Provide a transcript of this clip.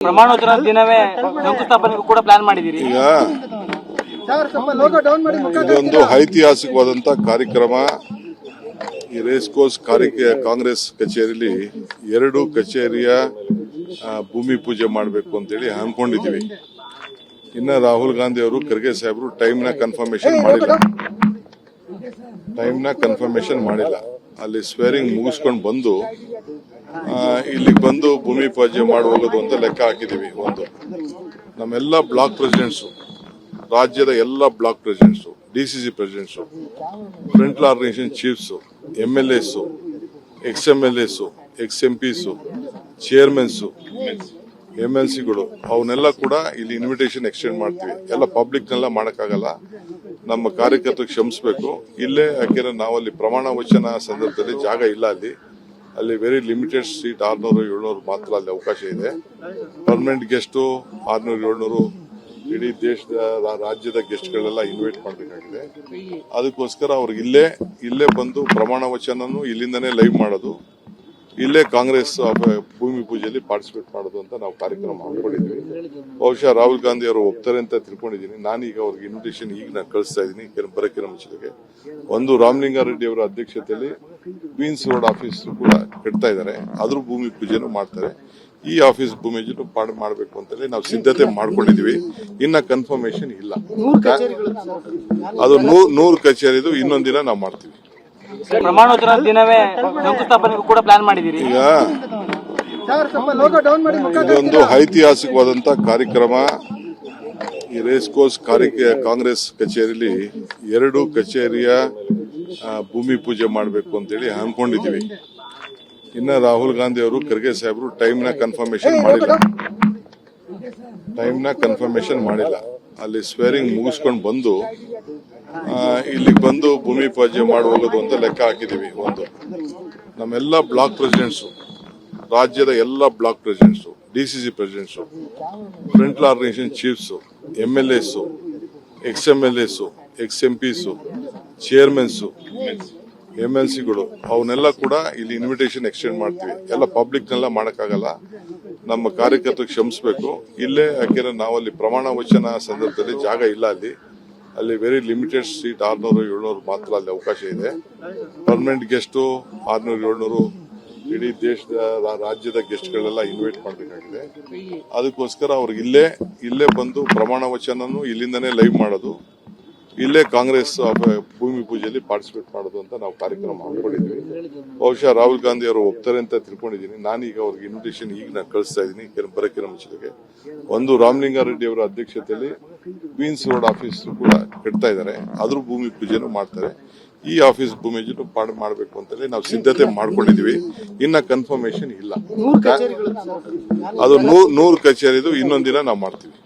ಪ್ರಮಾಣವಚನ ದಿನವೇ ಶಂಕುಸ್ಥಾಪನೆಗೂ ಕೂಡ ಪ್ಲಾನ್ ಮಾಡಿದ್ದೀರಿ. ಈಗ ಇದೊಂದು ಐತಿಹಾಸಿಕವಾದಂತ ಕಾರ್ಯಕ್ರಮ. ಈ ರೇಸ್ ಕೋರ್ಸ್ ಕಾಂಗ್ರೆಸ್ ಕಚೇರಿಯಲ್ಲಿ 2 ಕಚೇರಿಯ ಭೂಮಿ ಪೂಜೆ ಮಾಡಬೇಕು ಅಂತೇಳಿ ಅನ್ಕೊಂಡಿದೀವಿ. ಇನ್ನ ರಾಹುಲ್ ಗಾಂಧಿ ಅವರು ಖರ್ಗೆ ಸಾಹೇಬರು ಟೈಮ್ನ ಕನ್ಫರ್ಮೇಶನ್ ಮಾಡಿಲ್ಲ. ಅಲ್ಲಿ ಸ್ವೇರಿಂಗ್ ಮುಗಿಸ್ಕೊಂಡು ಬಂದು ಇಲ್ಲಿಗೆ ಬಂದು ಭೂಮಿ ಪೂಜೆ ಮಾಡಿ ಹೋಗೋದು ಅಂತ ಲೆಕ್ಕ ಹಾಕಿದೀವಿ. ಒಂದು ನಮ್ಮೆಲ್ಲ ಬ್ಲಾಕ್ ಪ್ರೆಸಿಡೆಂಟ್ಸು, ರಾಜ್ಯದ ಎಲ್ಲ block presidents, DCC presidents, front organisation chiefs, MLAs, XMLAs, XMPs, chairmans, MLCಗಳು ಅವನ್ನೆಲ್ಲ ಕೂಡ ಇಲ್ಲಿ ಇನ್ವಿಟೇಷನ್ ಎಕ್ಸ್ಟೆಂಡ್ ಮಾಡ್ತೀವಿ. ಎಲ್ಲ ಪಬ್ಲಿಕ್ನೆಲ್ಲ ಮಾಡೋಕ್ಕಾಗಲ್ಲ, ನಮ್ಮ ಕಾರ್ಯಕರ್ತರಿಗೆ ಕ್ಷಮಿಸಬೇಕು. ಇಲ್ಲೇ ಯಾಕೆಂದ್ರೆ ನಾವಲ್ಲಿ ಪ್ರಮಾಣ ವಚನ ಸಂದರ್ಭದಲ್ಲಿ ಜಾಗ ಇಲ್ಲ. ಅಲ್ಲಿ ವೆರಿ ಲಿಮಿಟೆಡ್ ಸೀಟ್ 600-700 ಮಾತ್ರ ಅಲ್ಲಿ ಅವಕಾಶ ಇದೆ. ಪರ್ಮನೆಂಟ್ ಗೆಸ್ಟು 600-700 ಇಡೀ ದೇಶದ ರಾಜ್ಯದ ಗೆಸ್ಟ್ಗಳೆಲ್ಲ ಇನ್ವೈಟ್ ಮಾಡಬೇಕಾಗಿದೆ. ಅದಕ್ಕೋಸ್ಕರ ಅವ್ರಿಗೆ ಇಲ್ಲೇ ಬಂದು ಪ್ರಮಾಣ ವಚನನು ಇಲ್ಲಿಂದನೇ ಲೈವ್ ಮಾಡೋದು, ಇಲ್ಲೇ ಕಾಂಗ್ರೆಸ್ ಭೂಮಿ ಪೂಜೆಯಲ್ಲಿ ಪಾರ್ಟಿಸಿಪೇಟ್ ಮಾಡೋದು ಅಂತ ನಾವು ಕಾರ್ಯಕ್ರಮ ಹಾಕೊಂಡಿದ್ವಿ. ಬಹುಶಃ ರಾಹುಲ್ ಗಾಂಧಿ ಅವರು ಒಪ್ತಾರೆ ಅಂತ ತಿಳ್ಕೊಂಡಿದ್ದೀನಿ. ನಾನೀಗ ಅವ್ರಿಗೆ ಇನ್ವಿಟೇಷನ್ ನಾನು ಕಳಿಸ್ತಾ ಇದ್ದೀನಿ ಬರೋಕ್ಕಿರೋ ಮುಂಚಿಗೆ. ಒಂದು ರಾಮಲಿಂಗಾರೆಡ್ಡಿ ಅವರ ಅಧ್ಯಕ್ಷತೆಯಲ್ಲಿ ಕ್ವೀನ್ಸ್ ರೋಡ್ ಆಫೀಸ್ ಕೂಡ ಕಟ್ತಾ ಇದ್ದಾರೆ, ಅದ್ರ ಭೂಮಿ ಪೂಜೆನೂ ಮಾಡ್ತಾರೆ. ಈ ಆಫೀಸ್ ಭೂಮಿ ಪೂಜೆ ಮಾಡಬೇಕು ಅಂತೇಳಿ ನಾವು ಸಿದ್ಧತೆ ಮಾಡ್ಕೊಂಡಿದೀವಿ. ಇನ್ನ ಕನ್ಫರ್ಮೇಶನ್ ಇಲ್ಲ. ಅದು 100 ಕಚೇರಿದು ಇನ್ನೊಂದಿನ ನಾವು ಮಾಡ್ತೀವಿ. ಪ್ರಮಾಣವಚನ ದಿನವೇ ಶಂಕುಸ್ಥಾಪನೆಗೂ ಕೂಡ ಪ್ಲಾನ್ ಮಾಡಿದ್ದೀರಿ. ಈಗ ಇದೊಂದು ಐತಿಹಾಸಿಕವಾದಂತ ಕಾರ್ಯಕ್ರಮ. ಈ ರೇಸ್ ಕೋರ್ಸ್ ಕಾಂಗ್ರೆಸ್ ಕಚೇರಿಯಲ್ಲಿ 2 ಕಚೇರಿಯ ಭೂಮಿ ಪೂಜೆ ಮಾಡಬೇಕು ಅಂತೇಳಿ ಅನ್ಕೊಂಡಿದೀವಿ. ಇನ್ನ ರಾಹುಲ್ ಗಾಂಧಿ ಅವರು ಖರ್ಗೆ ಸಾಹೇಬರು ಟೈಮ್ನ ಕನ್ಫರ್ಮೇಶನ್ ಮಾಡಿಲ್ಲ. ಅಲ್ಲಿ ಸ್ವೇರಿಂಗ್ ಮುಗಿಸ್ಕೊಂಡು ಬಂದು ಇಲ್ಲಿಗೆ ಬಂದು ಭೂಮಿ ಪೂಜೆ ಮಾಡಿ ಹೋಗೋದು ಅಂತ ಲೆಕ್ಕ ಹಾಕಿದೀವಿ. ಒಂದು ನಮ್ಮೆಲ್ಲ ಬ್ಲಾಕ್ ಪ್ರೆಸಿಡೆಂಟ್ಸು, ರಾಜ್ಯದ ಎಲ್ಲ block presidents, DCC presidents, front organisation chiefs, MLAs, XMLAs, XMPs, chairmans, MLCಗಳು ಅವನ್ನೆಲ್ಲ ಕೂಡ ಇಲ್ಲಿ ಇನ್ವಿಟೇಷನ್ ಎಕ್ಸ್ಟೆಂಡ್ ಮಾಡ್ತೀವಿ. ಎಲ್ಲ ಪಬ್ಲಿಕ್ನೆಲ್ಲ ಮಾಡೋಕ್ಕಾಗಲ್ಲ, ನಮ್ಮ ಕಾರ್ಯಕರ್ತರಿಗೆ ಕ್ಷಮಿಸಬೇಕು. ಇಲ್ಲೇ ಯಾಕೆಂದ್ರೆ ನಾವಲ್ಲಿ ಪ್ರಮಾಣ ವಚನ ಸಂದರ್ಭದಲ್ಲಿ ಜಾಗ ಇಲ್ಲ. ಅಲ್ಲಿ ವೆರಿ ಲಿಮಿಟೆಡ್ ಸೀಟ್ 600-700 ಮಾತ್ರ ಅಲ್ಲಿ ಅವಕಾಶ ಇದೆ. ಪರ್ಮನೆಂಟ್ ಗೆಸ್ಟು 600-700 ಇಡೀ ದೇಶದ ರಾಜ್ಯದ ಗೆಸ್ಟ್ಗಳೆಲ್ಲ ಇನ್ವೈಟ್ ಮಾಡಬೇಕಾಗಿದೆ. ಅದಕ್ಕೋಸ್ಕರ ಅವ್ರಿಗೆ ಇಲ್ಲೇ ಬಂದು ಪ್ರಮಾಣ ವಚನನು ಇಲ್ಲಿಂದನೇ ಲೈವ್ ಮಾಡೋದು, ಇಲ್ಲೇ ಕಾಂಗ್ರೆಸ್ ಭೂಮಿ ಪೂಜೆಯಲ್ಲಿ ಪಾರ್ಟಿಸಿಪೇಟ್ ಮಾಡೋದು ಅಂತ ನಾವು ಕಾರ್ಯಕ್ರಮ ಹಾಕೊಂಡಿದ್ವಿ. ಬಹುಶಃ ರಾಹುಲ್ ಗಾಂಧಿ ಅವರು ಒಪ್ತಾರೆ ಅಂತ ತಿಳ್ಕೊಂಡಿದ್ದೀನಿ. ನಾನೀಗ ಅವ್ರಿಗೆ ಇನ್ವಿಟೇಷನ್ ನಾನು ಕಳಿಸ್ತಾ ಇದ್ದೀನಿ ಬರೋಕ್ಕಿರೋ ಮುಂಚಿಗೆ. ಒಂದು ರಾಮಲಿಂಗಾರೆಡ್ಡಿ ಅವರ ಅಧ್ಯಕ್ಷತೆಯಲ್ಲಿ ಕ್ವೀನ್ಸ್ ರೋಡ್ ಆಫೀಸ್ ಕೂಡ ಕಟ್ತಾ ಇದ್ದಾರೆ, ಅದ್ರ ಭೂಮಿ ಪೂಜೆನೂ ಮಾಡ್ತಾರೆ. ಈ ಆಫೀಸ್ ಭೂಮಿ ಪೂಜೆ ಮಾಡಬೇಕು ಅಂತೇಳಿ ನಾವು ಸಿದ್ಧತೆ ಮಾಡ್ಕೊಂಡಿದೀವಿ. ಇನ್ನ ಕನ್ಫರ್ಮೇಶನ್ ಇಲ್ಲ. ಅದು 100 ಕಚೇರಿದು ಇನ್ನೊಂದಿನ ನಾವು ಮಾಡ್ತೀವಿ.